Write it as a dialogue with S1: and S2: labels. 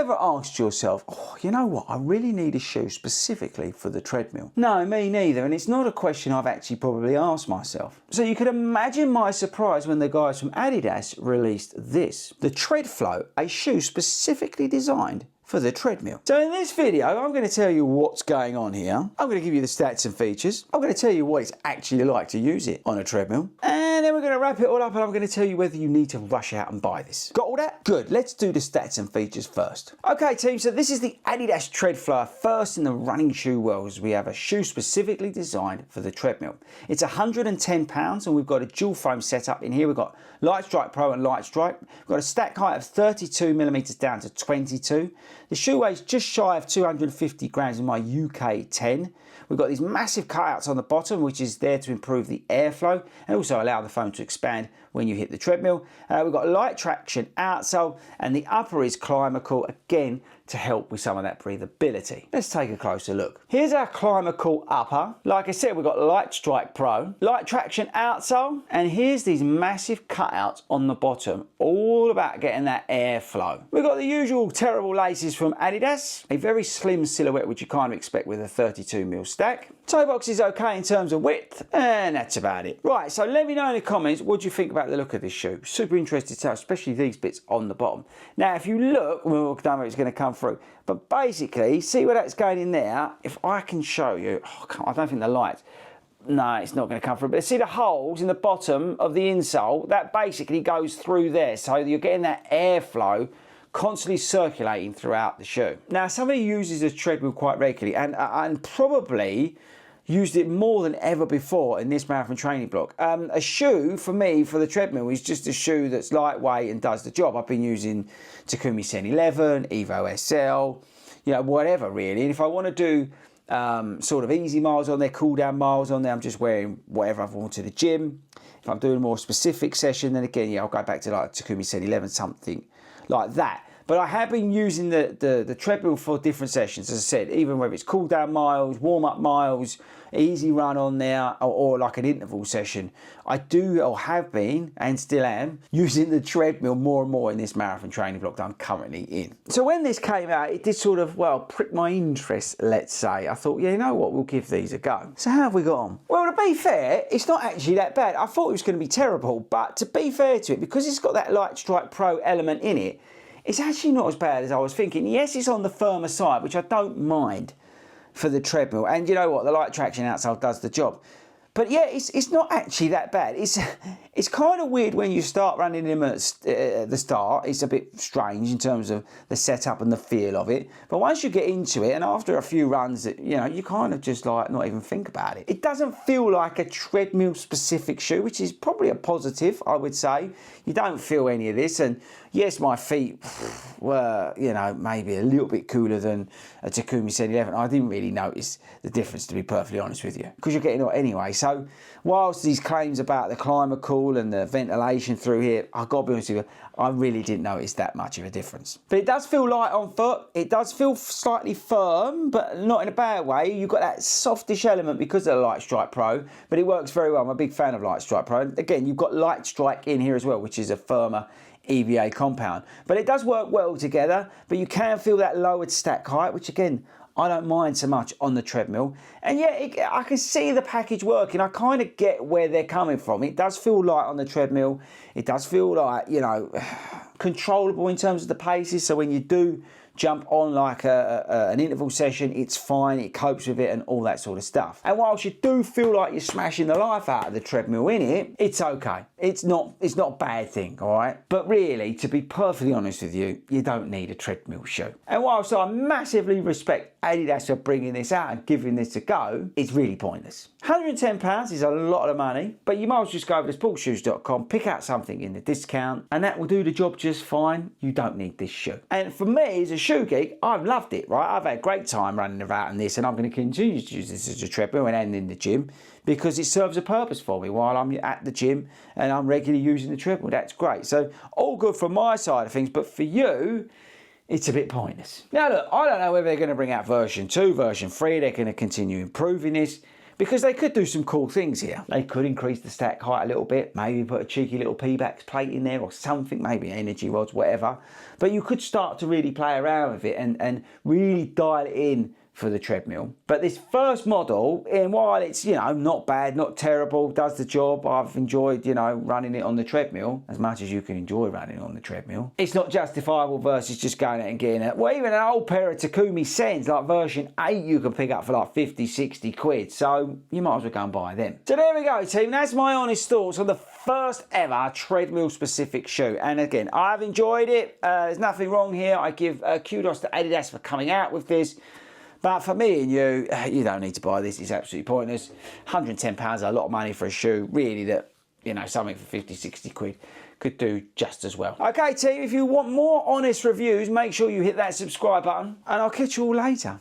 S1: ever asked yourself, oh, you know what, I really need a shoe specifically for the treadmill? No, me neither, and it's not a question I've actually probably asked myself. So you can imagine my surprise when the guys from Adidas released this, the Treadflow, a shoe specifically designed for the treadmill. So in this video, I'm going to tell you what's going on here. I'm going to give you the stats and features. I'm going to tell you what it's actually like to use it on a treadmill. And then we're going to wrap it all up and I'm going to tell you whether you need to rush out and buy this. Got all that? Good. Let's do the stats and features first. Okay, team, so this is the Adidas Treadflow, first in the running shoe world, as we have a shoe specifically designed for the treadmill. It's £110 and we've got a dual foam setup in here. We've got Light Strike Pro and Light Strike. We've got a stack height of 32mm down to 22. The shoe weighs just shy of 250 grams in my UK 10. We've got these massive cutouts on the bottom, which is there to improve the airflow and also allow the foam to expand when you hit the treadmill. We've got light traction outsole and the upper is climacal, again, to help with some of that breathability. Let's take a closer look. Here's our climacal upper. Like I said, we've got Light Strike Pro, light traction outsole, and here's these massive cutouts on the bottom, all about getting that airflow. We've got the usual terrible laces from Adidas, a very slim silhouette, which you kind of expect with a 32mm stack. Toe box is okay in terms of width, and that's about it. Right, so let me know in the comments, what do you think about the look of this shoe? Super interested to know, especially these bits on the bottom. Now, if you look, well, I don't know if it's going to come through, but basically, see where that's going in there? If I can show you, I don't think the light, no, it's not going to come through, but see the holes in the bottom of the insole? That basically goes through there, so you're getting that airflow constantly circulating throughout the shoe. Now, somebody uses a treadmill quite regularly and probably used it more than ever before in this marathon training block. A shoe, for me, for the treadmill, is just a shoe that's lightweight and does the job. I've been using Takumi Sen 11, Evo SL, you know, whatever really. And if I want to do sort of easy miles on there, cool down miles on there, I'm just wearing whatever I've worn to the gym. If I'm doing a more specific session, then again, yeah, I'll go back to like Takumi Sen 11, something like that. But I have been using the treadmill for different sessions, as I said, even whether it's cool down miles, warm up miles, easy run on there, or like an interval session. I do, or have been, and still am, using the treadmill more and more in this marathon training block that I'm currently in. So when this came out, it did sort of, well, prick my interest, let's say. I thought, yeah, you know what, we'll give these a go. So how have we got on? Well, to be fair, it's not actually that bad. I thought it was going to be terrible, but to be fair to it, because it's got that Light Strike Pro element in it, it's actually not as bad as I was thinking. Yes, it's on the firmer side, which I don't mind for the treadmill. And you know what? The light traction outsole does the job. But yeah, it's not actually that bad. It's kind of weird when you start running them at the start. It's a bit strange in terms of the setup and the feel of it. But once you get into it, and after a few runs, you know, you kind of just like not even think about it. It doesn't feel like a treadmill specific shoe, which is probably a positive, I would say. You don't feel any of this. And yes, my feet were, you know, maybe a little bit cooler than a Takumi Sen 11. I didn't really notice the difference, to be perfectly honest with you, because you're getting it anyway. So whilst these claims about the climacal and the ventilation through here, I've got to be honest with you, I really didn't notice that much of a difference. But it does feel light on foot. It does feel slightly firm, but not in a bad way. You've got that softish element because of the Light Strike Pro, but it works very well. I'm a big fan of Light Strike Pro. Again, you've got Light Strike in here as well, which is a firmer EVA compound. But it does work well together, but you can feel that lowered stack height, which again, I don't mind so much on the treadmill. And yeah, I can see the package working. I kind of get where they're coming from. It does feel light on the treadmill. It does feel like, you know, controllable in terms of the paces. So when you do jump on like an interval session, it's fine, it copes with it and all that sort of stuff. And whilst you do feel like you're smashing the life out of the treadmill in it, it's okay. It's not a bad thing, all right? But really, to be perfectly honest with you, you don't need a treadmill shoe. And whilst I massively respect Adidas for bringing this out and giving this a go, it's really pointless. £110 is a lot of money, but you might as well just go over to sportshoes.com, pick out something in the discount, and that will do the job just fine. You don't need this shoe. And for me, as a shoe geek, I've loved it, right? I've had a great time running around in this, and I'm going to continue to use this as a treadmill and in the gym because it serves a purpose for me while I'm at the gym and I'm regularly using the treadmill. That's great. So all good from my side of things, but for you, it's a bit pointless. Now look, I don't know whether they're going to bring out version 2, version 3, they're going to continue improving this, because they could do some cool things here. They could increase the stack height a little bit, maybe put a cheeky little P-back plate in there or something, maybe energy rods, whatever. But you could start to really play around with it and really dial it in for the treadmill. But this first model, and while it's, you know, not bad, not terrible, does the job, I've enjoyed, you know, running it on the treadmill as much as you can enjoy running on the treadmill. It's not justifiable versus just going out and getting it. Well, even an old pair of Takumi Sens, like version 8, you can pick up for like 50, 60 quid. So you might as well go and buy them. So there we go, team. That's my honest thoughts on the first ever treadmill specific shoe. And again, I've enjoyed it. There's nothing wrong here. I give kudos to Adidas for coming out with this. But for me and you, you don't need to buy this. It's absolutely pointless. £110, a lot of money for a shoe. Really, that, you know, something for 50, 60 quid could do just as well. Okay, team, if you want more honest reviews, make sure you hit that subscribe button, and I'll catch you all later.